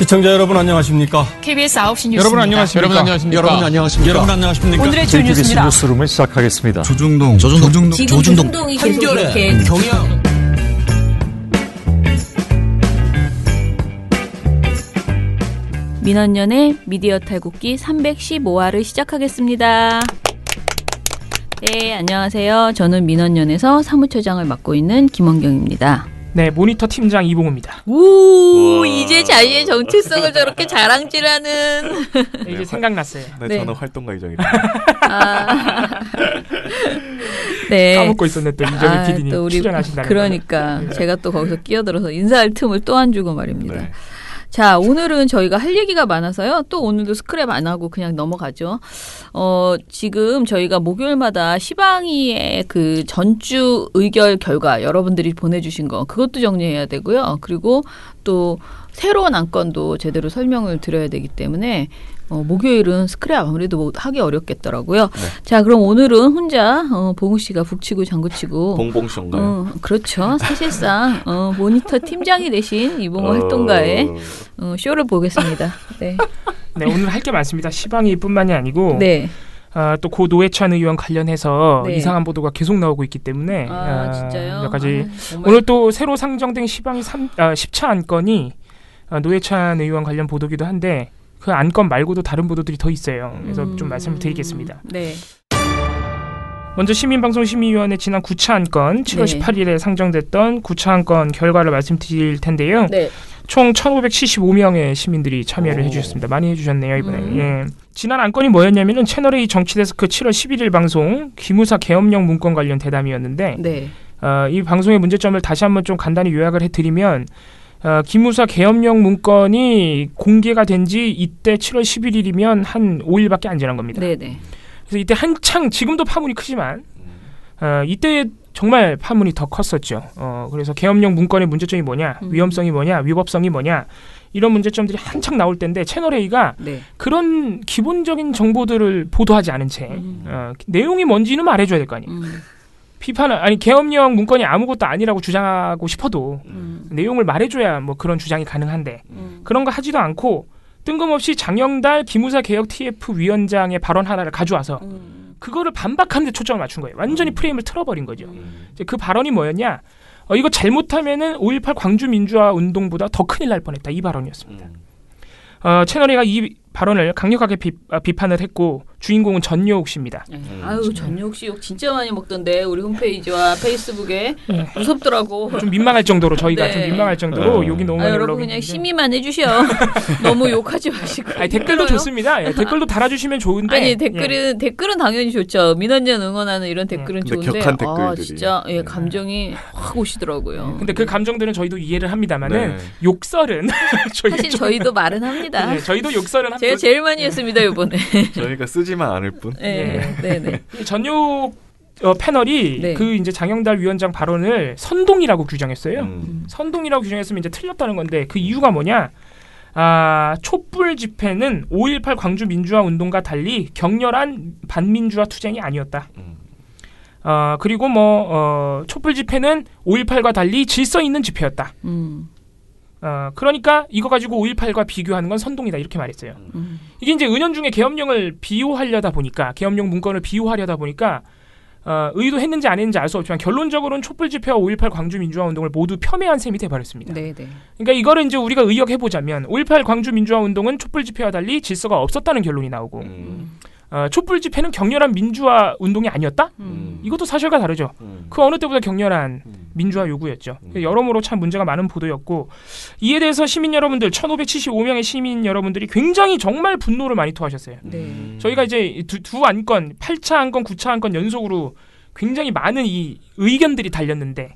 시청자 여러분 안녕하십니까? KBS 9시 뉴스입니다. 여러분 안녕하십니까? 여러분 안녕하십니까? 오늘의 주 뉴스입니다. 뉴스룸을 시작하겠습니다. 조중동 한결의 경영. 민원연의 미디어 탈곡기 315화를 시작하겠습니다. 네, 안녕하세요. 저는 민원연에서 사무처장을 맡고 있는 김원경입니다. 네, 모니터 팀장 이봉우입니다. 이제 자신의 정체성을 저렇게 자랑질하는. 네, 이제 생각났어요. 네, 저는 활동가 이정입니다. 네. 까먹고 있었네, 또 이정희 PD님 출연하신다는 그러니까 제가 또 거기서 끼어들어서 인사할 틈을 또 안 주고 말입니다. 네. 자, 오늘은 저희가 할 얘기가 많아서요. 또 오늘도 스크랩 안 하고 그냥 넘어가죠. 지금 저희가 목요일마다 시방위의 그 전주 의결 결과 여러분들이 보내주신 거 그것도 정리해야 되고요. 그리고 또 새로운 안건도 제대로 설명을 드려야 되기 때문에 목요일은 스크랩 아무래도 하기 어렵겠더라고요. 네. 자, 그럼 오늘은 혼자 봉우 씨가 북치고 장구치고 봉봉쇼인가요? 그렇죠. 사실상 모니터 팀장이 되신 이봉우 활동가의 쇼를 보겠습니다. 네. 네, 오늘 할 게 많습니다. 시방위뿐만이 아니고 네. 또 고 노회찬 의원 관련해서 네. 이상한 보도가 계속 나오고 있기 때문에 진짜요? 몇 가지 오늘 또 새로 상정된 시방위 10차 안건이 노회찬 의원 관련 보도기도 한데 그 안건 말고도 다른 보도들이 더 있어요. 그래서 좀 말씀을 드리겠습니다. 네. 먼저 시민방송심의위원회 지난 9차 안건 7월 네. 18일에 상정됐던 9차 안건 결과를 말씀드릴 텐데요. 네. 총 1,575명의 시민들이 참여를 해주셨습니다. 많이 해주셨네요, 이번에. 예. 지난 안건이 뭐였냐면은 채널A 정치데스크 7월 11일 방송 기무사 계엄령 문건 관련 대담이었는데 네. 이 방송의 문제점을 다시 한번 좀 간단히 요약을 해드리면 기무사 계엄령 문건이 공개가 된 지 이때 7월 11일이면 한 5일밖에 안 지난 겁니다. 네네. 그래서 이때 한창 지금도 파문이 크지만 이때 정말 파문이 더 컸었죠. 그래서 계엄령 문건의 문제점이 뭐냐, 위험성이 뭐냐, 위법성이 뭐냐 이런 문제점들이 한창 나올 때인데 채널A가 네. 그런 기본적인 정보들을 보도하지 않은 채 내용이 뭔지는 말해줘야 될 거 아니에요. 계엄령 문건이 아무것도 아니라고 주장하고 싶어도 내용을 말해줘야 뭐 그런 주장이 가능한데 그런 거 하지도 않고 뜬금없이 장영달 기무사 개혁 TF 위원장의 발언 하나를 가져와서 그거를 반박하는 데 초점을 맞춘 거예요. 완전히 프레임을 틀어버린 거죠. 이제 그 발언이 뭐였냐? 이거 잘못하면은 5.18 광주민주화 운동보다 더 큰일 날 뻔했다. 이 발언이었습니다. 채널A가 이 발언을 강력하게 비판을 했고 주인공은 전여옥 씨입니다. 아유, 전여옥 씨 욕 진짜 많이 먹던데 우리 홈페이지와 페이스북에 무섭더라고. 좀 민망할 정도로 저희가 네. 좀 민망할 정도로 욕이 너무 많이 여러분 올라오고 그냥 있는데. 심의만 해주셔. 너무 욕하지 마시고. 아니, 댓글도 좋습니다. 예, 댓글도 달아주시면 좋은데. 아니 댓글은 당연히 좋죠. 민원연 응원하는 이런 댓글은 근데 좋은데 격한 댓글들이. 진짜 감정이 확 오시더라고요. 근데 그 감정들은 저희도 이해를 합니다만은 네. 욕설은 사실 저희도 말은 합니다. 네, 저희도 욕설은 합니다. 제가 제일 많이 했습니다 이번에. 저희가 쓰지만 않을 뿐. 네. 전욕 패널이 네. 그 이제 장영달 위원장 발언을 선동이라고 규정했어요. 선동이라고 규정했으면 이제 틀렸다는 건데 그 이유가 뭐냐? 촛불 집회는 5.18 광주 민주화 운동과 달리 격렬한 반민주화 투쟁이 아니었다. 그리고 촛불 집회는 5.18과 달리 질서 있는 집회였다. 그러니까 이거 가지고 5.18과 비교하는 건 선동이다 이렇게 말했어요. 이게 이제 은연중에 계엄령을 비호하려다 보니까 계엄령 문건을 비호하려다 보니까 의도했는지 안 했는지 알 수 없지만 결론적으로는 촛불 집회와 5.18 광주 민주화 운동을 모두 폄훼한 셈이 돼버렸습니다. 네. 그러니까 이거를 이제 우리가 의역해보자면 5.18 광주 민주화 운동은 촛불 집회와 달리 질서가 없었다는 결론이 나오고 촛불 집회는 격렬한 민주화 운동이 아니었다? 이것도 사실과 다르죠. 그 어느 때보다 격렬한 민주화 요구였죠. 여러모로 참 문제가 많은 보도였고 이에 대해서 시민 여러분들 1,575명의 시민 여러분들이 굉장히 정말 분노를 많이 토하셨어요. 네. 저희가 이제 두 안건 8차 안건 9차 안건 연속으로 굉장히 많은 이 의견들이 달렸는데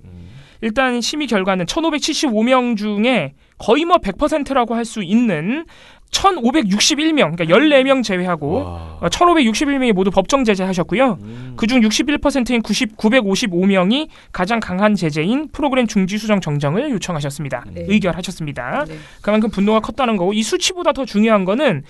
일단 심의 결과는 1,575명 중에 거의 100%라고 할 수 있는 1,561명, 그러니까 14명 제외하고 1,561명이 모두 법정 제재하셨고요. 그중 61%인 955명이 가장 강한 제재인 프로그램 중지 수정 정정을 요청하셨습니다. 네. 의결하셨습니다. 네. 그만큼 분노가 컸다는 거고 이 수치보다 더 중요한 거는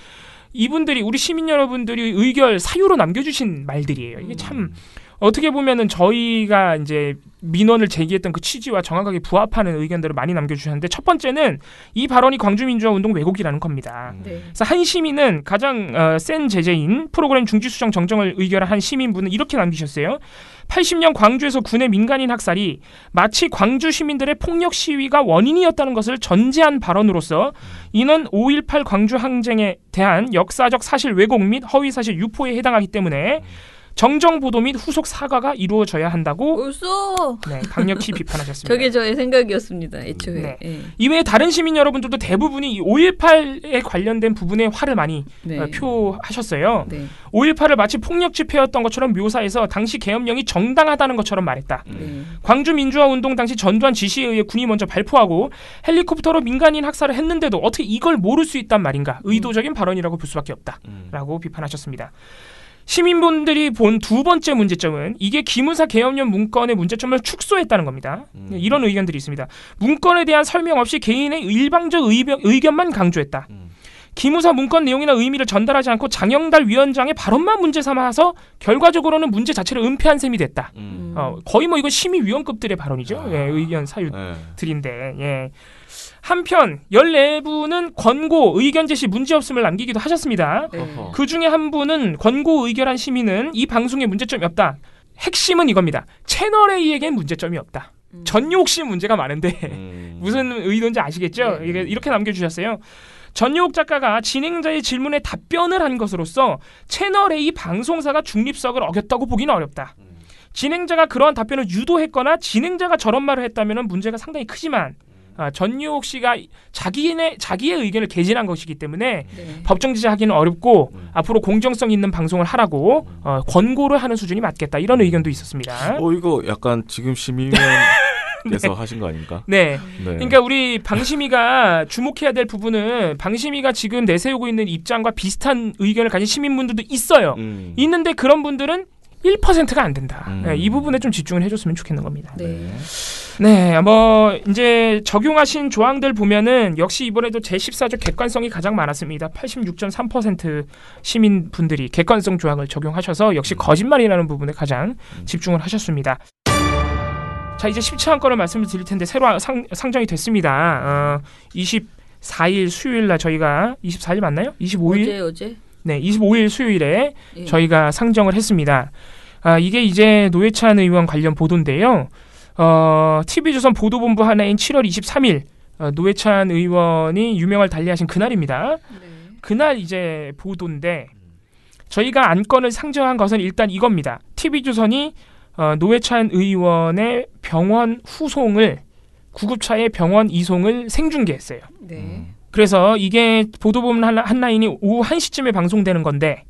이분들이 우리 시민 여러분들이 의결 사유로 남겨주신 말들이에요. 이게 참 어떻게 보면은 저희가 이제 민원을 제기했던 그 취지와 정확하게 부합하는 의견들을 많이 남겨주셨는데 첫 번째는 이 발언이 광주민주화운동 왜곡이라는 겁니다. 네. 그래서 한 시민은 가장 센 제재인 프로그램 중지수정 정정을 의결한 한 시민분은 이렇게 남기셨어요. 80년 광주에서 군의 민간인 학살이 마치 광주 시민들의 폭력 시위가 원인이었다는 것을 전제한 발언으로서 이는 5.18 광주 항쟁에 대한 역사적 사실 왜곡 및 허위 사실 유포에 해당하기 때문에 정정 보도 및 후속 사과가 이루어져야 한다고 벌써 강력히 비판하셨습니다. 저게 저의 생각이었습니다. 애초에. 네. 예. 이외에 다른 시민 여러분들도 대부분이 이 5.18에 관련된 부분에 화를 많이 네. 표하셨어요. 네. 5.18을 마치 폭력 집회였던 것처럼 묘사해서 당시 계엄령이 정당하다는 것처럼 말했다. 네. 광주 민주화운동 당시 전두환 지시에 의해 군이 먼저 발포하고 헬리콥터로 민간인 학살을 했는데도 어떻게 이걸 모를 수 있단 말인가. 의도적인 발언이라고 볼 수밖에 없다라고 비판하셨습니다. 시민분들이 본 두 번째 문제점은 이게 기무사 계엄령 문건의 문제점을 축소했다는 겁니다. 이런 의견들이 있습니다. 문건에 대한 설명 없이 개인의 일방적 의견만 강조했다. 기무사 문건 내용이나 의미를 전달하지 않고 장영달 위원장의 발언만 문제 삼아서 결과적으로는 문제 자체를 은폐한 셈이 됐다. 거의 뭐 이건 심의위원급들의 발언이죠. 예, 의견 사유들인데. 예. 한편 14분은 권고 의견 제시 문제없음을 남기기도 하셨습니다. 네. 그 중에 한 분은 권고 의결한 시민은 이 방송에 문제점이 없다. 핵심은 이겁니다. 채널A에겐 문제점이 없다. 전유옥 씨 문제가 많은데 무슨 의도인지 아시겠죠? 네. 이렇게 남겨주셨어요. 전유옥 작가가 진행자의 질문에 답변을 한 것으로서 채널A 방송사가 중립성을 어겼다고 보기는 어렵다. 진행자가 그러한 답변을 유도했거나 진행자가 저런 말을 했다면 문제가 상당히 크지만 전유옥 씨가 자기의 의견을 개진한 것이기 때문에 네. 법정 제재하기는 어렵고 앞으로 공정성 있는 방송을 하라고 권고를 하는 수준이 맞겠다. 이런 의견도 있었습니다. 이거 약간 지금 심의위원께서 하신 거 아닙니까? 네. 네. 그러니까 우리 방심위가 주목해야 될 부분은 방심위가 지금 내세우고 있는 입장과 비슷한 의견을 가진 시민분들도 있어요. 있는데 그런 분들은 1%가 안 된다. 네, 이 부분에 좀 집중을 해줬으면 좋겠는 겁니다. 네. 네, 뭐 이제 적용하신 조항들 보면은 역시 이번에도 제14조 객관성이 가장 많았습니다. 86.3% 시민분들이 객관성 조항을 적용하셔서 역시 거짓말이라는 부분에 가장 집중을 하셨습니다. 자, 이제 17한 건을 말씀을 드릴 텐데 새로 상정이 됐습니다. 24일 수요일 날 저희가 24일 맞나요? 25일? 어제? 네, 25일 수요일에 예. 저희가 상정을 했습니다. 이게 이제 노회찬 의원 관련 보도인데요. TV조선 보도본부 하나인 7월 23일 노회찬 의원이 유명을 달리하신 그날입니다. 네. 그날 이제 보도인데 저희가 안건을 상정한 것은 일단 이겁니다. TV조선이 노회찬 의원의 병원 후송을 구급차의 병원 이송을 생중계했어요. 네. 그래서 이게 보도본부 한라인이 오후 1시쯤에 방송되는 건데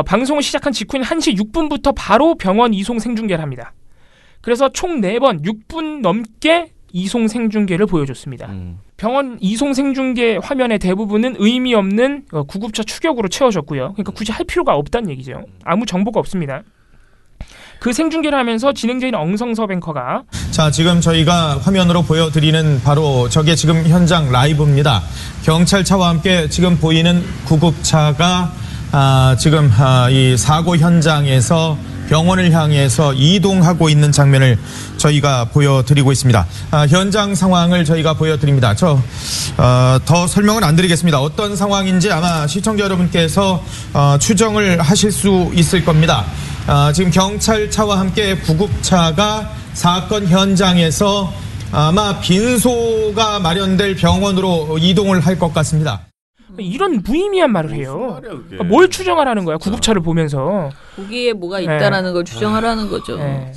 방송을 시작한 직후인 1시 6분부터 바로 병원 이송 생중계를 합니다. 그래서 총 4번 6분 넘게 이송 생중계를 보여줬습니다. 병원 이송 생중계 화면의 대부분은 의미 없는 구급차 추격으로 채워졌고요. 그러니까 굳이 할 필요가 없다는 얘기죠. 아무 정보가 없습니다. 그 생중계를 하면서 진행자인 엉성섭 앵커가 자, 지금 저희가 화면으로 보여드리는 바로 저게 지금 현장 라이브입니다. 경찰차와 함께 지금 보이는 구급차가 지금 이 사고 현장에서 병원을 향해서 이동하고 있는 장면을 저희가 보여드리고 있습니다. 현장 상황을 저희가 보여드립니다. 더 설명은 안 드리겠습니다. 어떤 상황인지 아마 시청자 여러분께서 추정을 하실 수 있을 겁니다. 지금 경찰차와 함께 구급차가 사건 현장에서 아마 빈소가 마련될 병원으로 이동을 할 것 같습니다. 이런 무의미한 말을 해요. 그러니까 뭘 추정하라는 거야? 구급차를 보면서. 거기에 뭐가 있다라는 걸 추정하라는 거죠. 네.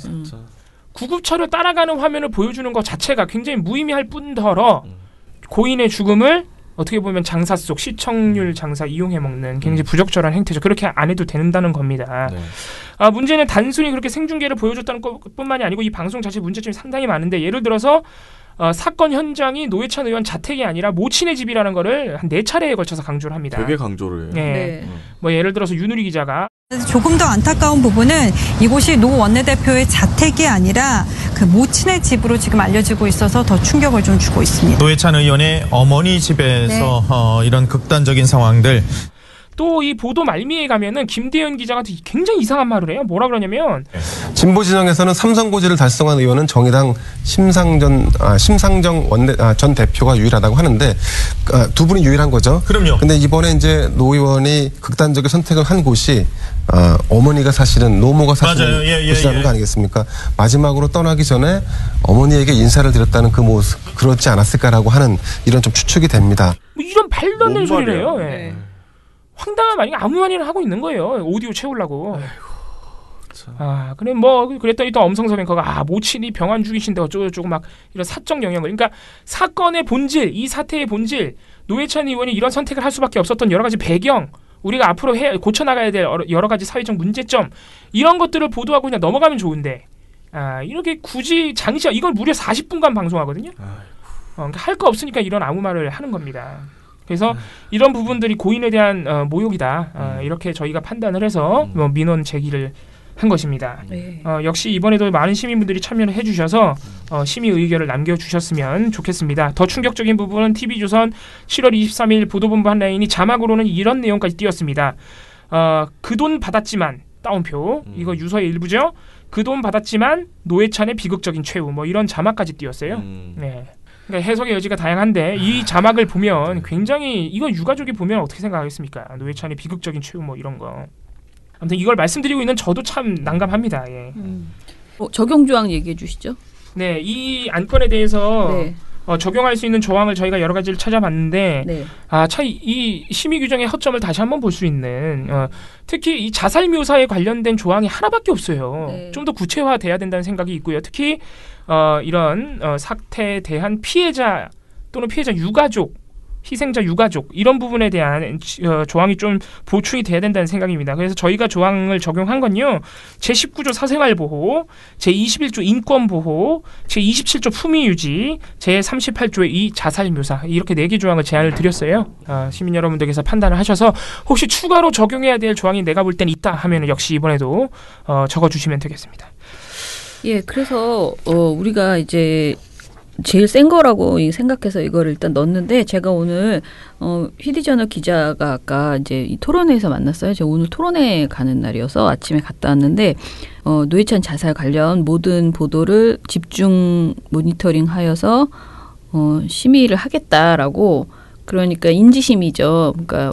구급차를 따라가는 화면을 보여주는 것 자체가 굉장히 무의미할 뿐더러 고인의 죽음을 어떻게 보면 장사 속 시청률 장사 이용해 먹는 굉장히 부적절한 행태죠. 그렇게 안 해도 된다는 겁니다. 네. 문제는 단순히 그렇게 생중계를 보여줬다는 것뿐만이 아니고 이 방송 자체 문제점이 상당히 많은데 예를 들어서 사건 현장이 노회찬 의원 자택이 아니라 모친의 집이라는 거를 한 4차례에 걸쳐서 강조를 합니다. 되게 강조를 해요. 네. 네. 뭐 예를 들어서 윤우리 기자가 조금 더 안타까운 부분은 이곳이 노 원내대표의 자택이 아니라 그 모친의 집으로 지금 알려지고 있어서 더 충격을 좀 주고 있습니다. 노회찬 의원의 어머니 집에서 이런 극단적인 상황들. 또 이 보도 말미에 가면은 김대현 기자가 굉장히 이상한 말을 해요. 뭐라 그러냐면 진보 진영에서는 삼선 고지를 달성한 의원은 정의당 심상정 전 대표가 유일하다고 하는데 두 분이 유일한 거죠. 그럼요. 근데 이번에 이제 노 의원이 극단적인 선택을 한 곳이 어머니가 사실은 노모가 사실은 곳이라는 거 아니겠습니까? 마지막으로 떠나기 전에 어머니에게 인사를 드렸다는 그 모습 그렇지 않았을까라고 하는 이런 좀 추측이 됩니다. 뭐 이런 말도 안 되는 소리래요. 예. 네. 황당한 말이 아무 말이나 하고 있는 거예요. 오디오 채우려고. 그래 그랬더니 또 엄성서 뱅커가 모친이 병환 중이신데 어쩌고저쩌고 막 이런 사적 영향을. 그러니까 사건의 본질, 이 사태의 본질, 노회찬 의원이 이런 선택을 할 수밖에 없었던 여러 가지 배경, 우리가 앞으로 고쳐나가야 될 여러 가지 사회적 문제점 이런 것들을 보도하고 그냥 넘어가면 좋은데 이렇게 굳이 장시간 이걸 무려 40분간 방송하거든요. 그러니까 할 거 없으니까 이런 아무 말을 하는 겁니다. 그래서 이런 부분들이 고인에 대한 모욕이다. 이렇게 저희가 판단을 해서 민원 제기를 한 것입니다. 네. 역시 이번에도 많은 시민분들이 참여를 해주셔서 심의 의견을 남겨주셨으면 좋겠습니다. 더 충격적인 부분은 TV조선 7월 23일 보도본부 한 라인이 자막으로는 이런 내용까지 띄었습니다. 그 돈 받았지만 따옴표 이거 유서의 일부죠. 그 돈 받았지만 노회찬의 비극적인 최후 뭐 이런 자막까지 띄었어요. 네. 그러니까 해석의 여지가 다양한데 이 자막을 보면 굉장히 이거 유가족이 보면 어떻게 생각하겠습니까? 노회찬의 비극적인 최후 뭐 이런 거. 아무튼 이걸 말씀드리고 있는 저도 참 난감합니다. 예. 적용 조항 얘기해 주시죠. 네, 이 안건에 대해서 네. 적용할 수 있는 조항을 저희가 여러 가지를 찾아봤는데 네. 참 이 심의 규정의 허점을 다시 한번 볼 수 있는 특히 이 자살 묘사에 관련된 조항이 하나밖에 없어요. 네. 좀 더 구체화돼야 된다는 생각이 있고요. 특히 이런 사태에 대한 피해자 또는 피해자 유가족 희생자 유가족 이런 부분에 대한 조항이 좀 보충이 돼야 된다는 생각입니다. 그래서 저희가 조항을 적용한 건요. 제19조 사생활보호, 제21조 인권보호, 제27조 품위유지, 제38조의 이 자살묘사 이렇게 4개 조항을 제안을 드렸어요. 시민 여러분들께서 판단을 하셔서 혹시 추가로 적용해야 될 조항이 내가 볼 땐 있다 하면 역시 이번에도 적어주시면 되겠습니다. 예, 그래서 우리가 이제 제일 센 거라고 생각해서 이걸 일단 넣었는데 제가 오늘 히디저널 기자가 아까 이제 이 토론회에서 만났어요. 제가 오늘 토론회 가는 날이어서 아침에 갔다 왔는데 노회찬 자살 관련 모든 보도를 집중 모니터링하여서 심의를 하겠다라고 그러니까 인지심의죠. 그러니까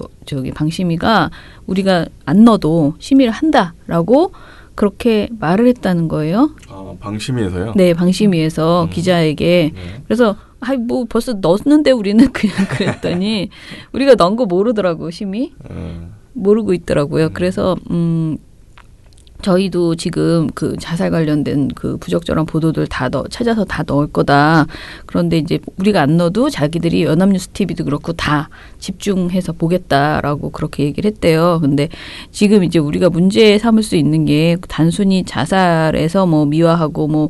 방심위가 우리가 안 넣어도 심의를 한다라고 그렇게 말을 했다는 거예요. 방심위에서요? 네, 방심위에서 기자에게. 그래서 뭐 벌써 넣었는데 우리는 그냥 그랬더니 우리가 넣은 거 모르더라고 심의. 모르고 있더라고요. 그래서 저희도 지금 그 자살 관련된 그 부적절한 보도들 다 찾아서 다 넣을 거다. 그런데 이제 우리가 안 넣어도 자기들이 연합뉴스 TV도 그렇고 다 집중해서 보겠다라고 그렇게 얘기를 했대요. 근데 지금 이제 우리가 문제 삼을 수 있는 게 단순히 자살에서 뭐 미화하고 뭐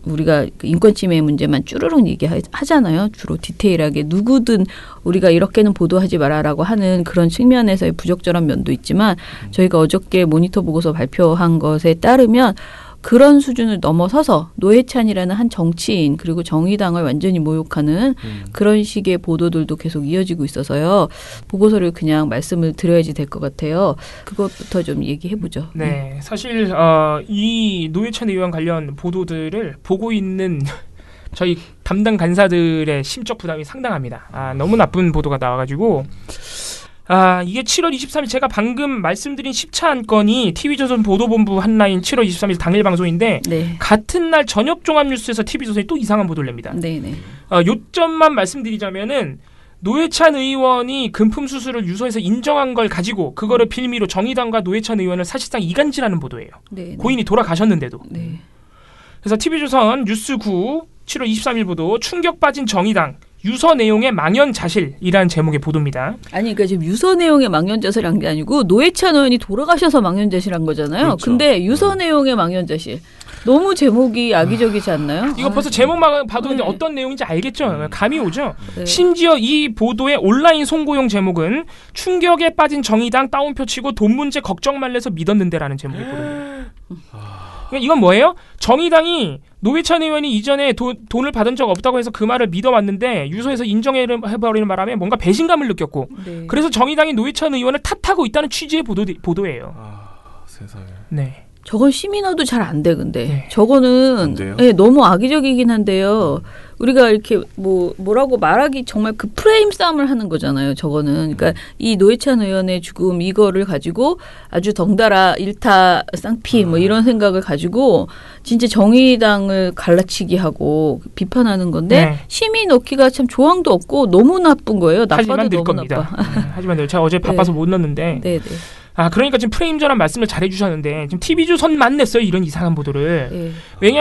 우리가 인권 침해 문제만 쭈르륵 얘기하잖아요. 주로 디테일하게 누구든 우리가 이렇게는 보도하지 마라라고 하는 그런 측면에서의 부적절한 면도 있지만 저희가 어저께 모니터 보고서 발표한 것에 따르면 그런 수준을 넘어서서 노회찬이라는 한 정치인 그리고 정의당을 완전히 모욕하는 그런 식의 보도들도 계속 이어지고 있어서요. 보고서를 그냥 말씀을 드려야지 될 것 같아요. 그것부터 좀 얘기해보죠. 네, 사실 이 노회찬 의원 관련 보도들을 보고 있는 저희 담당 간사들의 심적 부담이 상당합니다. 너무 나쁜 보도가 나와가지고 이게 7월 23일 제가 방금 말씀드린 10차 안건이 TV조선 보도본부 한라인 7월 23일 당일 방송인데 네. 같은 날 저녁 종합뉴스에서 TV조선이 또 이상한 보도를 냅니다. 네네. 요점만 말씀드리자면은 노회찬 의원이 금품 수수를 유서에서 인정한 걸 가지고 그거를 빌미로 정의당과 노회찬 의원을 사실상 이간질하는 보도예요. 네네. 고인이 돌아가셨는데도. 네. 그래서 TV조선 뉴스9 7월 23일 보도 충격 빠진 정의당 유서 내용의 망연자실이라는 제목의 보도입니다. 아니 그러니까 지금 유서 내용의 망연자실한 게 아니고 노회찬 의원이 돌아가셔서 망연자실한 거잖아요. 그렇죠. 근데 유서 내용의 망연자실. 너무 제목이 악의적이지 않나요? 이거 벌써 제목만 봐도 네. 어떤 내용인지 알겠죠? 감이 오죠? 네. 심지어 이 보도의 온라인 송고용 제목은 충격에 빠진 정의당 따옴표 치고 돈 문제 걱정 말래서 믿었는데라는 제목의 보도입니다. 그러니까 이건 뭐예요? 정의당이 노회찬 의원이 이전에 돈을 받은 적 없다고 해서 그 말을 믿어왔는데 유서에서 인정해버리는 바람에 뭔가 배신감을 느꼈고 네. 그래서 정의당이 노회찬 의원을 탓하고 있다는 취지의 보도예요. 세상에. 네. 저건 시민화도 잘 안 돼, 근데. 네. 저거는 네, 너무 악의적이긴 한데요. 우리가 이렇게 뭐라고 말하기 정말 그 프레임 싸움을 하는 거잖아요, 저거는. 그러니까 이 노회찬 의원의 죽음 이거를 가지고 아주 덩달아 일타 쌍피 뭐 이런 생각을 가지고 진짜 정의당을 갈라치기 하고 비판하는 건데 네. 심의 넣기가 참 조항도 없고 너무 나쁜 거예요. 나빠도 너무 겁니다. 나빠. 하지만 제가 어제 바빠서 못 넣었는데. 네. 그러니까 지금 프레임 전환 말씀을 잘 해주셨는데 지금 TV조선만 냈어요. 이런 이상한 보도를. 네.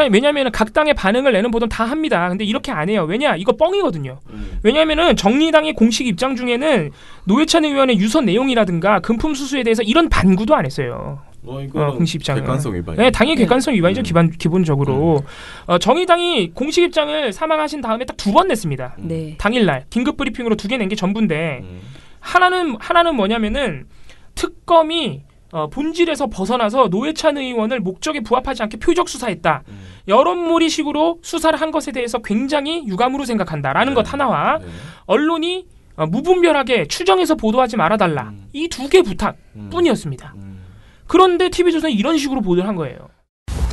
왜냐하면 각 당의 반응을 내는 보도는 다 합니다. 근데 이렇게 안 해요. 왜냐? 이거 뻥이거든요. 왜냐하면은 정의당의 공식 입장 중에는 노회찬 의원의 유서 내용이라든가 금품 수수에 대해서 이런 반구도 안 했어요. 공식 입장은. 객관성 위반. 네, 당연히 객관성 위반이죠. 기본적으로. 정의당이 공식 입장을 사망하신 다음에 딱 2번 냈습니다. 네. 당일날 긴급 브리핑으로 2개 낸 게 전부인데 하나는 뭐냐면은 특검이 본질에서 벗어나서 노회찬 의원을 목적에 부합하지 않게 표적 수사했다. 여론몰이식으로 수사를 한 것에 대해서 굉장히 유감으로 생각한다라는 것 하나와 언론이 무분별하게 추정해서 보도하지 말아달라. 이 2개 부탁뿐이었습니다. 그런데 TV조선이 이런 식으로 보도를 한 거예요.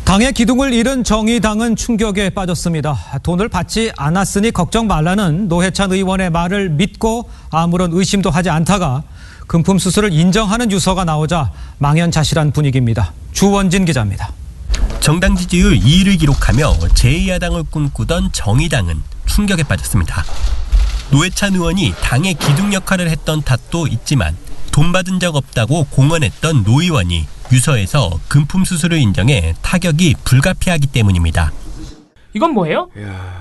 당의 기둥을 잃은 정의당은 충격에 빠졌습니다. 돈을 받지 않았으니 걱정 말라는 노회찬 의원의 말을 믿고 아무런 의심도 하지 않다가 금품 수수를 인정하는 유서가 나오자 망연자실한 분위기입니다. 주원진 기자입니다. 정당 지지율 2위를 기록하며 제2야당을 꿈꾸던 정의당은 충격에 빠졌습니다. 노회찬 의원이 당의 기둥 역할을 했던 탓도 있지만 돈 받은 적 없다고 공언했던 노 의원이 유서에서 금품 수수를 인정해 타격이 불가피하기 때문입니다. 이건 뭐예요?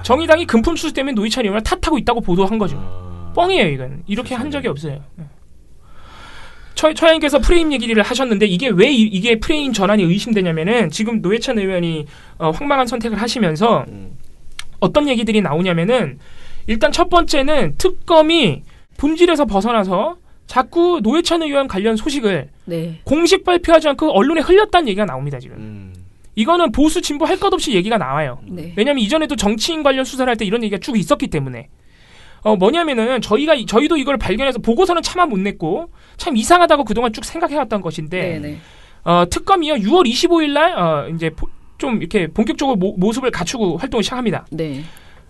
정의당이 금품 수수 때문에 노회찬 의원을 탓하고 있다고 보도한 거죠. 뻥이에요, 이건. 이렇게 한 적이 없어요. 처장님께서 프레임 얘기를 하셨는데 이게 프레임 전환이 의심되냐면은 지금 노회찬 의원이 황망한 선택을 하시면서 어떤 얘기들이 나오냐면은 일단 첫 번째는 특검이 본질에서 벗어나서 자꾸 노회찬 의원 관련 소식을 공식 발표하지 않고 언론에 흘렸다는 얘기가 나옵니다, 지금. 이거는 보수 진보 할 것 없이 얘기가 나와요. 왜냐하면 이전에도 정치인 관련 수사를 할 때 이런 얘기가 쭉 있었기 때문에. 뭐냐면은 저희도 이걸 발견해서 보고서는 차마 못 냈고 참 이상하다고 그동안 쭉 생각해왔던 것인데 특검이요 6월 25일 날 이제 좀 이렇게 본격적으로 모습을 갖추고 활동을 시작합니다.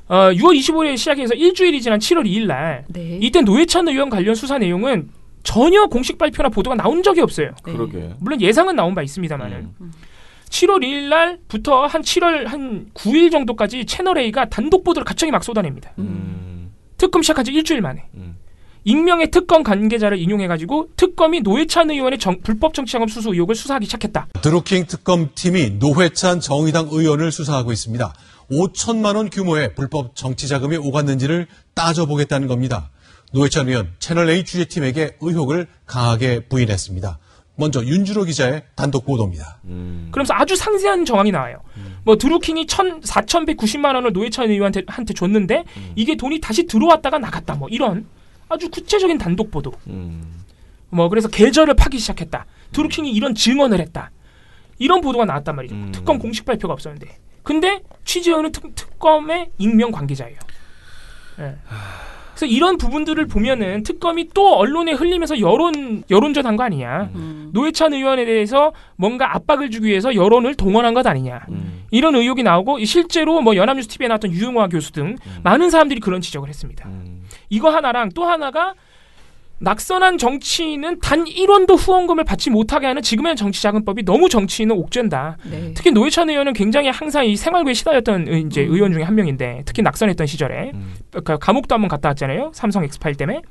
6월 25일에 시작해서 일주일이 지난 7월 2일 날 이때 노회찬 의원 관련 수사 내용은 전혀 공식 발표나 보도가 나온 적이 없어요. 그러게. 물론 예상은 나온 바 있습니다만은 7월 2일 날부터 한 7월 한 9일 정도까지 채널A가 단독 보도를 갑자기 막 쏟아냅니다. 특검 시작한 지 일주일 만에. 익명의 특검 관계자를 인용해가지고 특검이 노회찬 의원의 불법 정치자금 수수 의혹을 수사하기 시작했다. 드루킹 특검팀이 노회찬 정의당 의원을 수사하고 있습니다. 5천만 원 규모의 불법 정치자금이 오갔는지를 따져보겠다는 겁니다. 노회찬 의원 채널A 취재팀에게 의혹을 강하게 부인했습니다. 먼저 윤주로 기자의 단독 보도입니다. 그러면서 아주 상세한 정황이 나와요. 뭐 드루킹이 4,190만 원을 노회찬 의원한테 줬는데 이게 돈이 다시 들어왔다가 나갔다. 뭐 이런 아주 구체적인 단독 보도. 뭐 그래서 계좌를 파기 시작했다. 드루킹이 이런 증언을 했다. 이런 보도가 나왔단 말이죠. 특검 공식 발표가 없었는데. 근데 취재원은 특검의 익명 관계자예요. 그래서 이런 부분들을 보면은 특검이 또 언론에 흘리면서 여론전한 거 아니냐. 노회찬 의원에 대해서 뭔가 압박을 주기 위해서 여론을 동원한 것 아니냐. 이런 의혹이 나오고 실제로 뭐 연합뉴스 TV에 나왔던 유흥화 교수 등 많은 사람들이 그런 지적을 했습니다. 이거 하나랑 또 하나가 낙선한 정치인은 단 1원도 후원금을 받지 못하게 하는 지금의 정치자금법이 너무 정치인은 옥죄다. 특히 노회찬 의원은 굉장히 항상 이 생활고에 시달렸던 이제 의원 중에 한 명인데 특히 낙선했던 시절에 그러니까 감옥도 한번 갔다 왔잖아요. 삼성 엑스파일 때문에.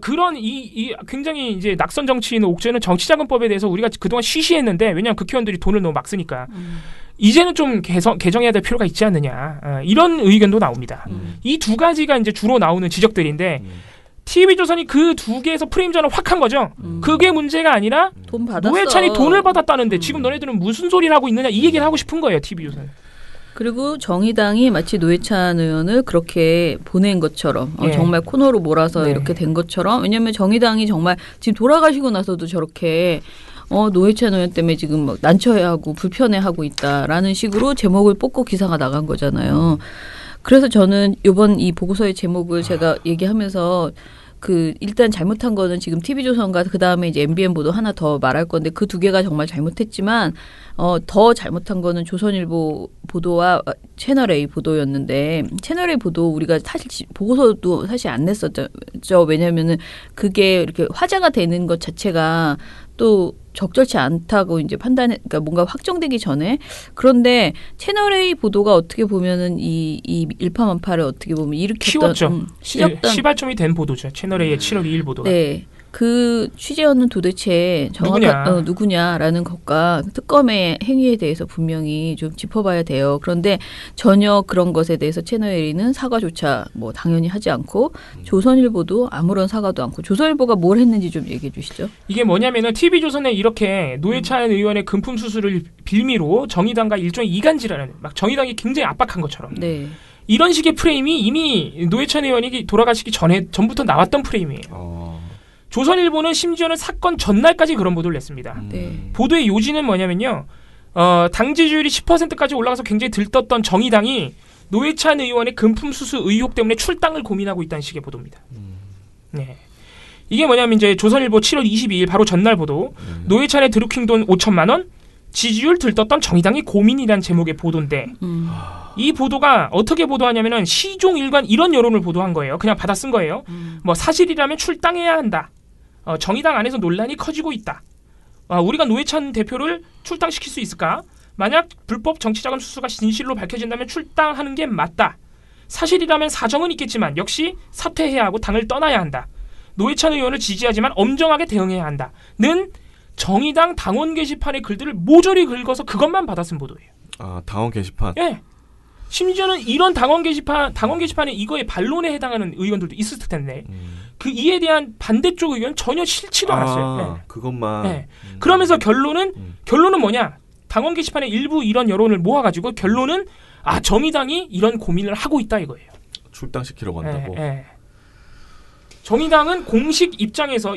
그런 이 굉장히 이제 낙선 정치인을 옥죄는 정치자금법에 대해서 우리가 그동안 쉬쉬했는데 왜냐하면 국회의원들이 돈을 너무 막 쓰니까 이제는 좀 개정해야 될 필요가 있지 않느냐. 이런 의견도 나옵니다. 이 두 가지가 이제 주로 나오는 지적들인데 TV조선이 그 2개에서 프레임 전환을 확 한 거죠. 그게 문제가 아니라 돈 받았어. 노회찬이 돈을 받았다는데 지금 너네들은 무슨 소리를 하고 있느냐 이 얘기를 하고 싶은 거예요. TV조선. 그리고 정의당이 마치 노회찬 의원을 그렇게 보낸 것처럼 예. 정말 코너로 몰아서 네. 이렇게 된 것처럼 왜냐하면 정의당이 정말 지금 돌아가시고 나서도 저렇게 노회찬 의원 때문에 지금 막 난처해하고 불편해하고 있다라는 식으로 제목을 뽑고 기사가 나간 거잖아요. 그래서 저는 이번 이 보고서의 제목을 제가 얘기하면서 일단 잘못한 거는 지금 TV조선과 그 다음에 이제 MBN 보도 하나 더 말할 건데 그 두 개가 정말 잘못했지만, 더 잘못한 거는 조선일보 보도와 채널A 보도였는데, 채널A 보도 우리가 사실 보고서도 사실 안 냈었죠. 왜냐면은 그게 이렇게 화제가 되는 것 자체가 또 적절치 않다고 이제 그러니까 뭔가 확정되기 전에. 그런데 채널A 보도가 어떻게 보면은 이 일파만파를 어떻게 보면 일으켰던 키웠죠. 시발점이 된 보도죠. 채널A의 7월 2일 보도가. 네. 그 취재원은 도대체 누구냐라는 것과 특검의 행위에 대해서 분명히 좀 짚어봐야 돼요. 그런데 전혀 그런 것에 대해서 채널A는 사과조차 뭐 당연히 하지 않고, 조선일보도 아무런 사과도 않고. 조선일보가 뭘 했는지 좀 얘기해 주시죠. 이게 뭐냐면은 TV조선에 이렇게 노회찬 의원의 금품 수수를 빌미로 정의당과 일종의 이간질하는, 막 정의당이 굉장히 압박한 것처럼. 네. 이런 식의 프레임이 이미 노회찬 의원이 돌아가시기 전부터 나왔던 프레임이에요. 조선일보는 심지어는 사건 전날까지 그런 보도를 냈습니다. 네. 보도의 요지는 뭐냐면요. 당 지지율이 10%까지 올라가서 굉장히 들떴던 정의당이 노회찬 의원의 금품 수수 의혹 때문에 출당을 고민하고 있다는 식의 보도입니다. 네. 이게 뭐냐면 이제 조선일보 7월 22일 바로 전날 보도, 노회찬의 드루킹 돈 5천만 원, 지지율 들떴던 정의당이 고민이란 제목의 보도인데, 이 보도가 어떻게 보도하냐면은 시종일관 이런 여론을 보도한 거예요. 그냥 받아 쓴 거예요. 뭐 사실이라면 출당해야 한다. 정의당 안에서 논란이 커지고 있다. 우리가 노회찬 대표를 출당시킬 수 있을까? 만약 불법 정치자금 수수가 진실로 밝혀진다면 출당하는 게 맞다. 사실이라면 사정은 있겠지만 역시 사퇴해야 하고 당을 떠나야 한다. 노회찬 의원을 지지하지만 엄정하게 대응해야 한다는 정의당 당원 게시판의 글들을 모조리 긁어서 그것만 받아 쓴 보도예요. 당원 게시판? 예. 심지어는 이런 당원 게시판에 이거에 반론에 해당하는 의원들도 있었을 텐데, 이에 대한 반대쪽 의견 전혀 싫지도 않았어요. 네. 그것만. 네. 그러면서 결론은 뭐냐? 당원 게시판에 일부 이런 여론을 모아가지고 결론은 정의당이 이런 고민을 하고 있다 이거예요. 출당시키려고 한다고. 네. 정의당은 공식 입장에서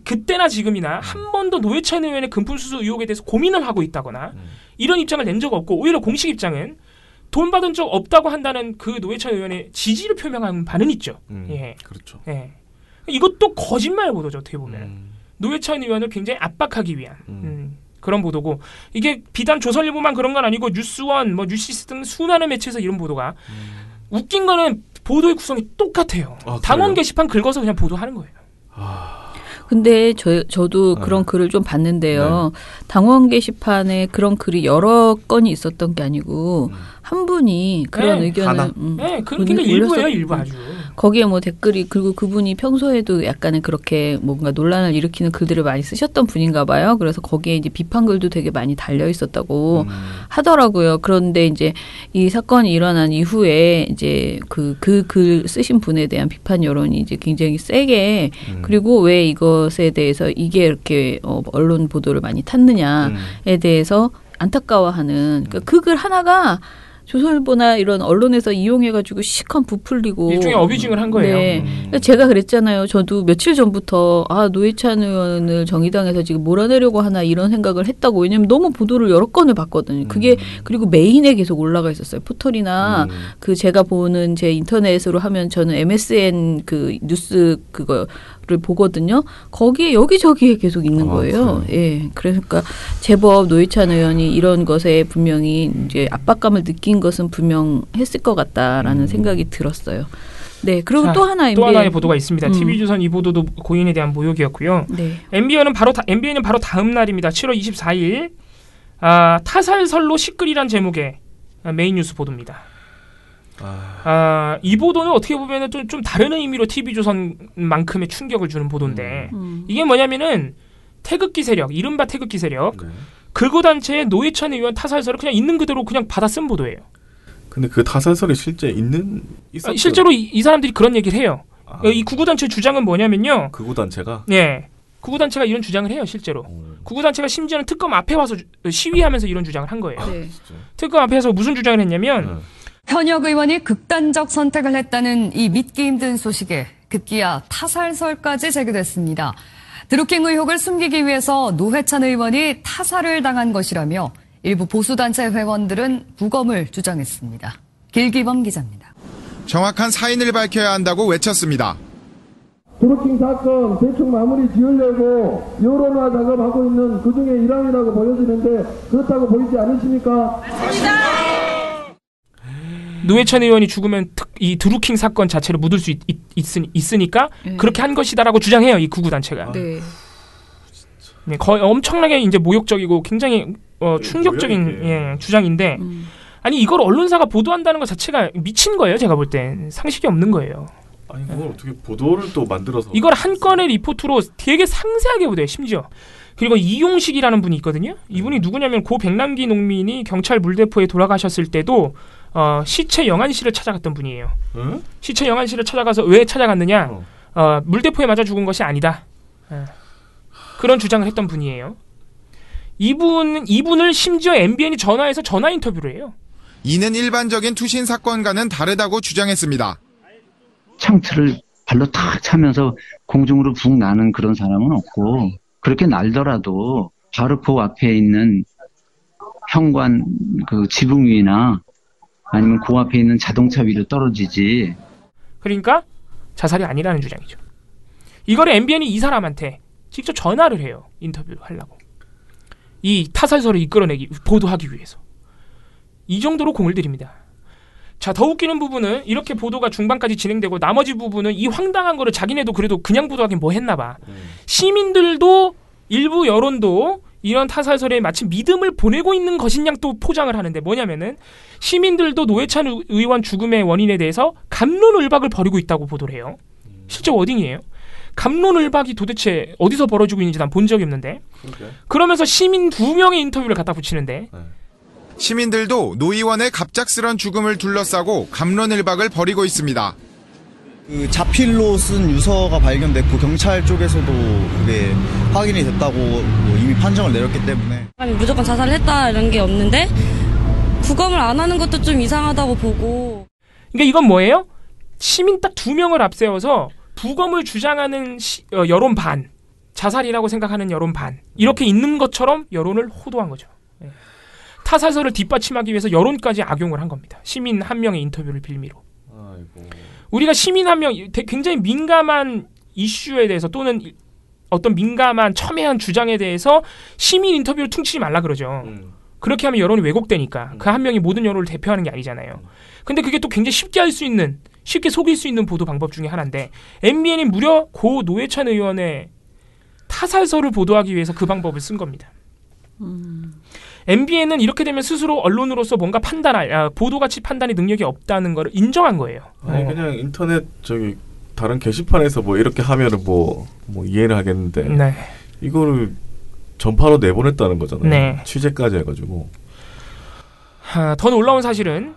그때나 지금이나 한 번도 노회찬 의원의 금품 수수 의혹에 대해서 고민을 하고 있다거나 이런 입장을 낸 적 없고, 오히려 공식 입장은 돈 받은 적 없다고 한다는 그 노회찬 의원의 지지를 표명한 바는 있죠. 예. 그렇죠. 예. 이것도 거짓말 보도죠, 어떻게 보면. 노회찬 의원을 굉장히 압박하기 위한 그런 보도고, 이게 비단 조선일보만 그런 건 아니고 뉴스원, 뉴시스 등 수많은 매체에서 이런 보도가. 웃긴 거는 보도의 구성이 똑같아요. 당원 게시판 긁어서 그냥 보도하는 거예요. 근데 저도 그런 글을 좀 봤는데요. 네. 당원 게시판에 그런 글이 여러 건이 있었던 게 아니고 한 분이 그런 의견을 그러니까 일부예요, 일부 아주. 거기에 뭐 댓글이, 그리고 그분이 평소에도 약간은 그렇게 뭔가 논란을 일으키는 글들을 많이 쓰셨던 분인가 봐요. 그래서 거기에 이제 비판글도 되게 많이 달려 있었다고 하더라고요. 그런데 이제 이 사건이 일어난 이후에 이제 그 글 쓰신 분에 대한 비판 여론이 이제 굉장히 세게, 그리고 왜 이것에 대해서 이게 이렇게 언론 보도를 많이 탔느냐에 대해서 안타까워하는, 그 글 하나가 조선일보나 이런 언론에서 이용해가지고 시커먼 부풀리고 일종의 어뷰징을 한 거예요. 네. 제가 그랬잖아요. 저도 며칠 전부터 노회찬 의원을 정의당에서 지금 몰아내려고 하나 이런 생각을 했다고. 왜냐면 너무 보도를 여러 건을 봤거든요. 그게 그리고 메인에 계속 올라가 있었어요. 포털이나 제가 보는 제 인터넷으로 하면 저는 MSN 그 뉴스 그거를 보거든요. 거기에 여기저기에 계속 있는 거예요. 예. 그러니까 제법 노회찬 의원이 이런 것에 분명히 이제 압박감을 느낀 것은 분명했을 것 같다라는 생각이 들었어요. 네, 그리고 또 하나의 보도가 있습니다. TV조선 이 보도도 고인에 대한 모욕이었고요. 네. MBN은 바로 다음 날입니다. 7월 24일 타살설로 시끌이란 제목의 메인 뉴스 보도입니다. 이 보도는 어떻게 보면 좀 다른 의미로 TV조선만큼의 충격을 주는 보도인데, 이게 뭐냐면은 태극기 세력, 이른바 태극기 세력, 극우단체의 노회찬 의원 타살설을 그냥 있는 그대로 그냥 받아 쓴 보도예요. 근데 그 타살설이 실제 있었죠? 실제로 이 사람들이 그런 얘기를 해요. 이 극우단체 주장은 뭐냐면요. 극우단체가? 네. 극우단체가 이런 주장을 해요, 실제로. 극우단체가 심지어는 특검 앞에 와서 시위하면서 이런 주장을 한 거예요. 네. 특검 앞에서 무슨 주장을 했냐면, 현역 의원이 극단적 선택을 했다는 이 믿기 힘든 소식에 급기야 타살설까지 제기됐습니다. 드루킹 의혹을 숨기기 위해서 노회찬 의원이 타살을 당한 것이라며 일부 보수단체 회원들은 부검을 주장했습니다. 길기범 기자입니다. 정확한 사인을 밝혀야 한다고 외쳤습니다. 드루킹 사건 대충 마무리 지으려고 여론화 작업하고 있는 그중에 일환이라고 보여지는데 그렇다고 보이지 않으십니까? 노회찬 의원이 죽으면 이 드루킹 사건 자체를 묻을 수 있으니까 그렇게 한 것이다라고 주장해요. 이 극우 단체가. 네. 네, 거의 엄청나게 이제 모욕적이고 굉장히 충격적인 주장인데 아니 이걸 언론사가 보도한다는 것 자체가 미친 거예요. 제가 볼 땐 상식이 없는 거예요. 아니 그걸 어떻게 보도를 또 만들어서 이걸 한 건의 리포트로 되게 상세하게 보도해요. 심지어. 그리고 이용식이라는 분이 있거든요. 이분이 누구냐면 고 백남기 농민이 경찰 물대포에 돌아가셨을 때도 시체 영안실을 찾아갔던 분이에요. 응? 시체 영안실을 찾아가서 왜 찾아갔느냐? 물대포에 맞아 죽은 것이 아니다. 그런 주장을 했던 분이에요. 이분을 심지어 MBN이 전화해서 전화 인터뷰를 해요. 이는 일반적인 투신 사건과는 다르다고 주장했습니다. 창틀을 발로 탁 차면서 공중으로 붕 나는 그런 사람은 없고 그렇게 날더라도 바로 그 앞에 있는 현관 그 지붕 위나 아니면 그 앞에 있는 자동차 위로 떨어지지. 그러니까 자살이 아니라는 주장이죠. 이거를 MBN이 이 사람한테 직접 전화를 해요. 인터뷰를 하려고. 이 타살설을 이끌어내기, 보도하기 위해서. 이 정도로 공을 들입니다. 자, 더 웃기는 부분은 이렇게 보도가 중반까지 진행되고 나머지 부분은 이 황당한 거를 자기네도 그래도 그냥 보도하긴 뭐 했나 봐. 시민들도 일부 여론도 이런 타살설에 마치 믿음을 보내고 있는 것인 양 또 포장을 하는데 뭐냐면은 시민들도 노회찬 의원 죽음의 원인에 대해서 갑론을박을 벌이고 있다고 보도를 해요. 실제 워딩이에요. 갑론을박이 도대체 어디서 벌어지고 있는지 난 본 적이 없는데. 그러면서 시민 2명의 인터뷰를 갖다 붙이는데 시민들도 노 의원의 갑작스런 죽음을 둘러싸고 갑론을박을 벌이고 있습니다. 그 자필로 쓴 유서가 발견됐고 경찰 쪽에서도 그게 확인이 됐다고 이미 판정을 내렸기 때문에 무조건 자살을 했다 이런 게 없는데 부검을 안 하는 것도 좀 이상하다고 보고. 그러니까 이건 뭐예요? 시민 딱 2명을 앞세워서 부검을 주장하는 여론 반, 자살이라고 생각하는 여론 반 이렇게 있는 것처럼 여론을 호도한 거죠. 타살설을 뒷받침하기 위해서 여론까지 악용을 한 겁니다. 시민 한 명의 인터뷰를 빌미로. 아이고. 우리가 시민 한 명 굉장히 민감한 이슈에 대해서 또는 어떤 민감한 첨예한 주장에 대해서 시민 인터뷰를 퉁치지 말라 그러죠. 그렇게 하면 여론이 왜곡되니까 그 한 명이 모든 여론을 대표하는 게 아니잖아요. 근데 그게 또 굉장히 쉽게 속일 수 있는 보도 방법 중에 하나인데 MBN이 무려 고 노회찬 의원의 타살설을 보도하기 위해서 그 방법을 쓴 겁니다. MBN은 이렇게 되면 스스로 언론으로서 뭔가 보도 가치 판단의 능력이 없다는 걸 인정한 거예요. 아니 그냥 인터넷 다른 게시판에서 뭐 이렇게 하면은 뭐 이해를 하겠는데 네. 이거를 전파로 내보냈다는 거잖아요. 네. 취재까지 해가지고. 더 놀라운 사실은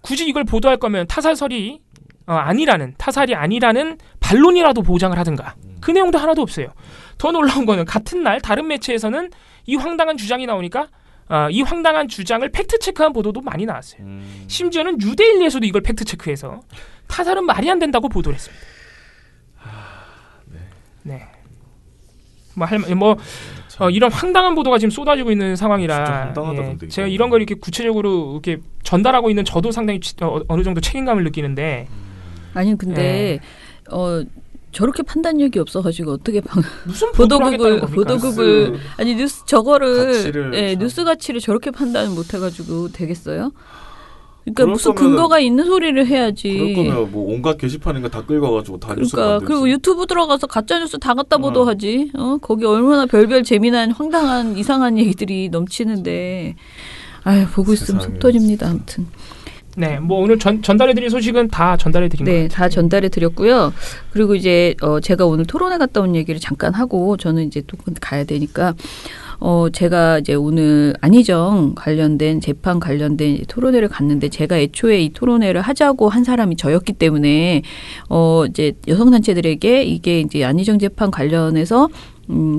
굳이 이걸 보도할 거면 타살이 아니라는 반론이라도 보장을 하든가. 그 내용도 하나도 없어요. 더 놀라운 거는 같은 날 다른 매체에서는 이 황당한 주장이 나오니까 이 황당한 주장을 팩트체크한 보도도 많이 나왔어요. 심지어는 뉴데일리에서도 이걸 팩트체크해서 타살은 말이 안 된다고 보도를 했습니다. 네. 이런 황당한 보도가 지금 쏟아지고 있는 상황이라 제가 이런 걸 이렇게 구체적으로 이렇게 전달하고 있는 저도 상당히 어느 정도 책임감을 느끼는데 아니 근데 저렇게 판단력이 없어가지고 어떻게 무슨 보도국을 아니 뉴스 가치를 저렇게 판단을 못해가지고 되겠어요? 그러니까 무슨 근거가 있는 소리를 해야지. 그럴 거면 뭐 온갖 게시판인가 다 끌어가지고 다 뉴스가 만들지. 그리고 유튜브 들어가서 가짜 뉴스 다 갖다 보도하지. 거기 얼마나 별별 재미난 황당한 이상한 얘기들이 넘치는데 보고 있으면 속 터집니다. 아무튼. 네, 뭐 오늘 전달해드린 소식은 다 전달해드린 거예요. 네, 다 전달해드렸고요. 그리고 이제 제가 오늘 토론회 갔다 온 얘기를 잠깐 하고 저는 이제 또 가야 되니까 제가 이제 오늘 안희정 관련된 재판 관련된 토론회를 갔는데 제가 애초에 이 토론회를 하자고 한 사람이 저였기 때문에 이제 여성단체들에게 이게 이제 안희정 재판 관련해서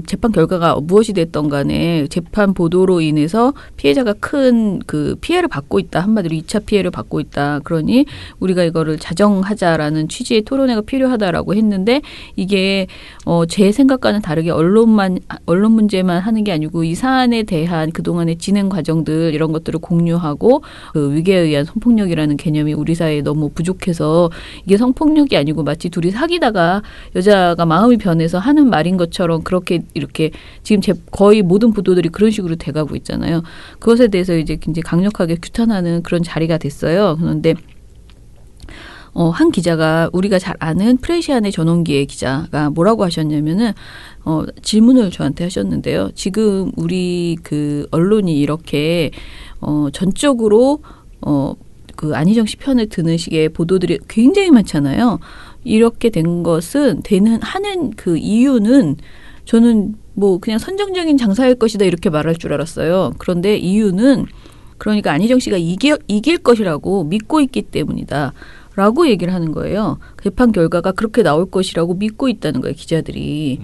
재판 결과가 무엇이 됐던 간에 재판 보도로 인해서 피해자가 큰 그 피해를 받고 있다. 한마디로 2차 피해를 받고 있다. 그러니 우리가 이거를 자정하자라는 취지의 토론회가 필요하다라고 했는데 이게 제 생각과는 다르게 언론 문제만 하는 게 아니고 이 사안에 대한 그동안의 진행 과정들 이런 것들을 공유하고 그 위계에 의한 성폭력이라는 개념이 우리 사회에 너무 부족해서 이게 성폭력이 아니고 마치 둘이 사귀다가 여자가 마음이 변해서 하는 말인 것처럼 그렇게 이렇게 지금 거의 모든 보도들이 그런 식으로 돼가고 있잖아요. 그것에 대해서 이제 굉장히 강력하게 규탄하는 그런 자리가 됐어요. 그런데 한 기자가 우리가 잘 아는 프레시안의 전원기의 기자가 뭐라고 하셨냐면은 질문을 저한테 하셨는데요. 지금 우리 그 언론이 이렇게 전적으로 그 안희정 씨 편을 드는 식의 보도들이 굉장히 많잖아요. 이렇게 된 것은 하는 그 이유는 저는 뭐 그냥 선정적인 장사일 것이다 이렇게 말할 줄 알았어요. 그런데 이유는 그러니까 안희정 씨가 이길 것이라고 믿고 있기 때문이다. 라고 얘기를 하는 거예요. 재판 결과가 그렇게 나올 것이라고 믿고 있다는 거예요. 기자들이.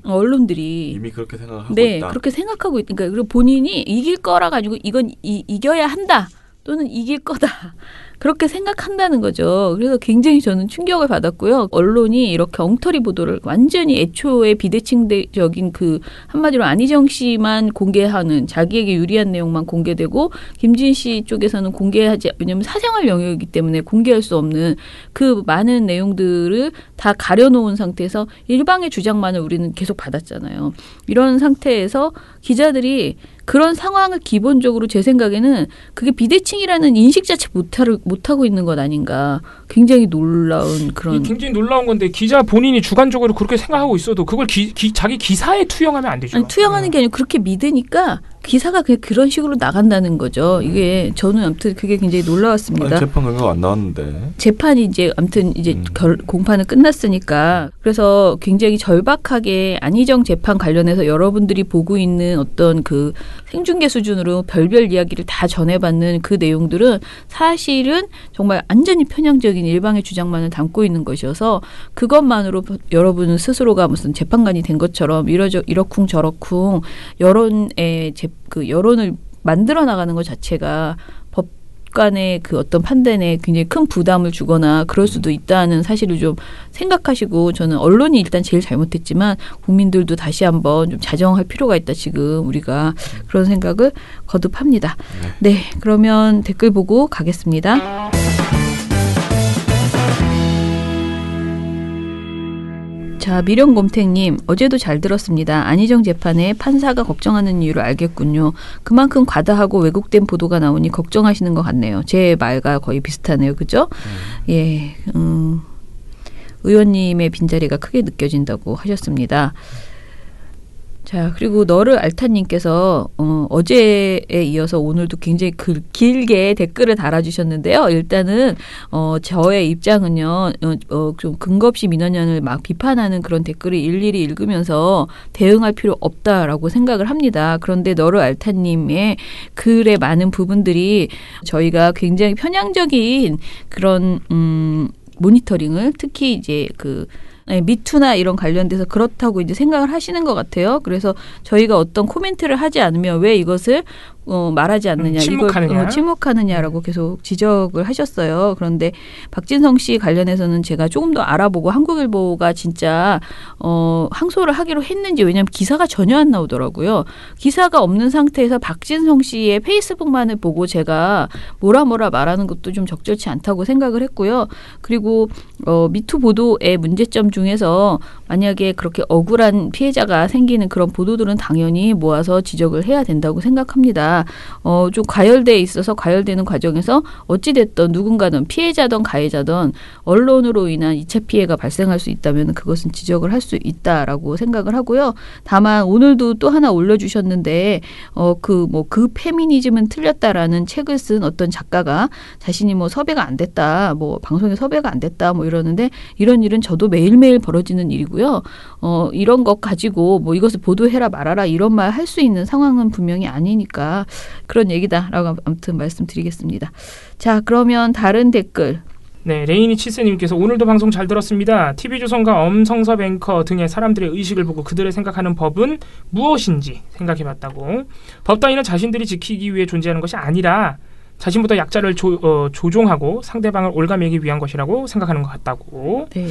언론들이 이미 그렇게 생각하고 네, 있다. 그렇게 생각하고 있다. 그러니까 그리고 본인이 이길 거라 가지고 이건 이겨야 한다. 또는 이길 거다. 그렇게 생각한다는 거죠. 그래서 굉장히 저는 충격을 받았고요. 언론이 이렇게 엉터리 보도를 완전히 애초에 비대칭적인 그 한마디로 안희정 씨만 공개하는 자기에게 유리한 내용만 공개되고 김진 씨 쪽에서는 공개하지 왜냐하면 사생활 영역이기 때문에 공개할 수 없는 그 많은 내용들을 다 가려놓은 상태에서 일방의 주장만을 우리는 계속 받았잖아요. 이런 상태에서 기자들이 그런 상황을 기본적으로 제 생각에는 그게 비대칭이라는 인식 자체 못하고 있는 것 아닌가. 굉장히 놀라운 그런. 굉장히 놀라운 건데 기자 본인이 주관적으로 그렇게 생각하고 있어도 그걸 자기 기사에 투영하면 안 되죠. 아니, 투영하는 게 아니고 그렇게 믿으니까 기사가 그냥 그런 식으로 나간다는 거죠. 이게 저는 아무튼 그게 굉장히 놀라웠습니다. 재판 결과가 안 나왔는데. 재판이 이제 아무튼 이제 공판은 끝났으니까 그래서 굉장히 절박하게 안희정 재판 관련해서 여러분들이 보고 있는 어떤 그 생중계 수준으로 별별 이야기를 다 전해받는 그 내용들은 사실은 정말 완전히 편향적인 일방의 주장만을 담고 있는 것이어서 그것만으로 여러분 스스로가 무슨 재판관이 된 것처럼 이러쿵 저러쿵 여론을 만들어 나가는 것 자체가 법관의 그 어떤 판단에 굉장히 큰 부담을 주거나 그럴 수도 있다는 사실을 좀 생각하시고 저는 언론이 일단 제일 잘못했지만 국민들도 다시 한번 좀 자정할 필요가 있다 지금 우리가 그런 생각을 거듭합니다. 네, 그러면 댓글 보고 가겠습니다. 자, 미령곰탱님 어제도 잘 들었습니다. 안희정 재판에 판사가 걱정하는 이유를 알겠군요. 그만큼 과다하고 왜곡된 보도가 나오니 걱정하시는 것 같네요. 제 말과 거의 비슷하네요. 그죠? 예, 의원님의 빈자리가 크게 느껴진다고 하셨습니다. 자, 그리고 너를 알타님께서 어제에 이어서 오늘도 굉장히 길게 댓글을 달아주셨는데요. 일단은 저의 입장은요, 좀 근거 없이 민원연을 막 비판하는 그런 댓글을 일일이 읽으면서 대응할 필요 없다라고 생각을 합니다. 그런데 너를 알타님의 글의 많은 부분들이 저희가 굉장히 편향적인 그런 모니터링을 특히 이제 미투나 이런 관련돼서 그렇다고 이제 생각을 하시는 것 같아요. 그래서 저희가 어떤 코멘트를 하지 않으면 왜 이것을 말하지 않느냐, 이걸 침묵하느냐라고 계속 지적을 하셨어요. 그런데 박진성 씨 관련해서는 제가 조금 더 알아보고 한국일보가 진짜 항소를 하기로 했는지 왜냐하면 기사가 전혀 안 나오더라고요. 기사가 없는 상태에서 박진성 씨의 페이스북만을 보고 제가 뭐라 말하는 것도 좀 적절치 않다고 생각을 했고요. 그리고 미투 보도의 문제점 중에서 만약에 그렇게 억울한 피해자가 생기는 그런 보도들은 당연히 모아서 지적을 해야 된다고 생각합니다. 좀 과열돼 있어서 과열되는 과정에서 어찌됐든 누군가는 피해자든 가해자든 언론으로 인한 2차 피해가 발생할 수 있다면 그것은 지적을 할 수 있다라고 생각을 하고요. 다만 오늘도 또 하나 올려주셨는데 그 페미니즘은 틀렸다라는 책을 쓴 어떤 작가가 자신이 뭐 섭외가 안 됐다, 뭐 방송에 섭외가 안 됐다, 뭐 이러는데 이런 일은 저도 매일매일 벌어지는 일이고요. 이런 것 가지고 뭐 이것을 보도해라 말아라 이런 말 할 수 있는 상황은 분명히 아니니까 그런 얘기다라고 아무튼 말씀드리겠습니다. 자, 그러면 다른 댓글 네, 레이니 치스님께서 오늘도 방송 잘 들었습니다. TV조선과 엄성섭 앵커 등의 사람들의 의식을 보고 그들의 생각하는 법은 무엇인지 생각해봤다고. 법 따위는 자신들이 지키기 위해 존재하는 것이 아니라 자신보다 약자를 조종하고 상대방을 올가매기 위한 것이라고 생각하는 것 같다고. 네.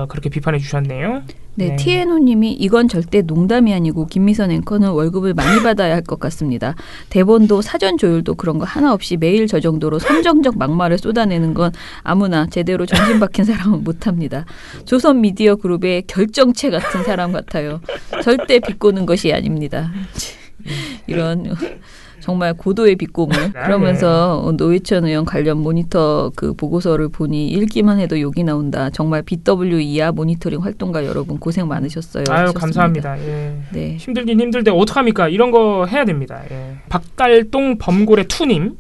그렇게 비판해 주셨네요. 네, TNO님이 이건 절대 농담이 아니고 김미선 앵커는 월급을 많이 받아야 할 것 같습니다. 대본도 사전 조율도 그런 거 하나 없이 매일 저 정도로 선정적 막말을 쏟아내는 건 아무나 제대로 정신 박힌 사람은 못합니다. 조선 미디어 그룹의 결정체 같은 사람 같아요. 절대 비꼬는 것이 아닙니다. 이런 정말 고도의 비꼬물. 그러면서 노회찬 의원 관련 모니터 그 보고서를 보니 읽기만 해도 욕이 나온다. 정말 BWE야 모니터링 활동가 여러분 고생 많으셨어요. 아유, 하셨습니다. 감사합니다. 예. 네. 힘들긴 힘들데 어떡합니까? 이런 거 해야 됩니다. 예. 박달동 범고래 투님.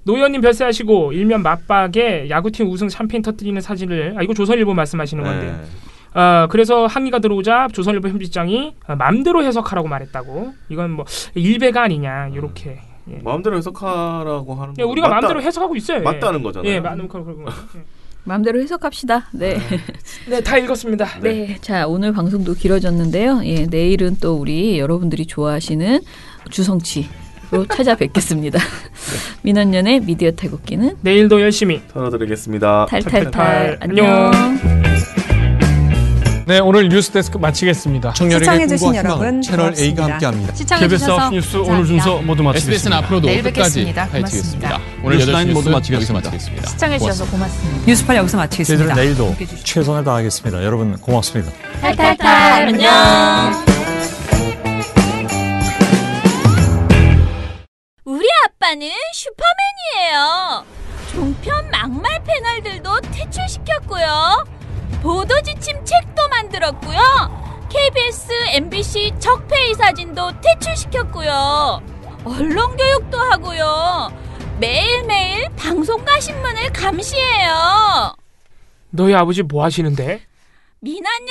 노 의원님 별세하시고 일면 맞박에 야구팀 우승 샴페인 터뜨리는 사진을 이거 조선일보 말씀하시는 건데. 그래서 항의가 들어오자 조선일보 편집장이 마음대로 해석하라고 말했다고. 이건 뭐 일배가 아니냐 이렇게. 예. 마음대로 해석하라고 하는 거. 예, 우리가 마음대로 해석하고 있어요. 맞다는 거잖아요. 예, 맞는 거. 마음대로 해석합시다. 네. 네, 다 읽었습니다. 네. 자, 오늘 방송도 길어졌는데요. 예, 내일은 또 우리 여러분들이 좋아하시는 주성치로 찾아뵙겠습니다. 민원연의 미디어 탈곡기는 내일도 열심히 털어드리겠습니다. 탈탈탈. 안녕. 네, 오늘 뉴스데스크 마치겠습니다. 청년에게 꿈과 희망을 채널 A가 함께합니다. KBS 9 뉴스 오늘 순서 모두 마치겠습니다. SBS는 앞으로도 끝까지 파헤치겠습니다. 오늘 8시 모두 마치겠습니다. 시청해주셔서 고맙습니다. 뉴스팔 여기서 마치겠습니다. 저희들은 내일도 최선을 다하겠습니다. 여러분 고맙습니다. 탈탈탈. 안녕. 우리 아빠는 슈퍼맨이에요. 종편 막말 패널들도 퇴출시켰고요. 보도지침 책도 만들었고요. KBS, MBC 적폐의 사진도 퇴출시켰고요. 언론교육도 하고요. 매일매일 방송과 신문을 감시해요. 너희 아버지 뭐 하시는데? 민원연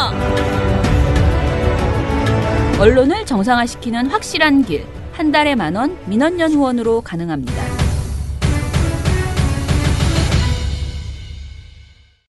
후원해요. 언론을 정상화시키는 확실한 길. 한 달에 10,000원 민원연 후원으로 가능합니다.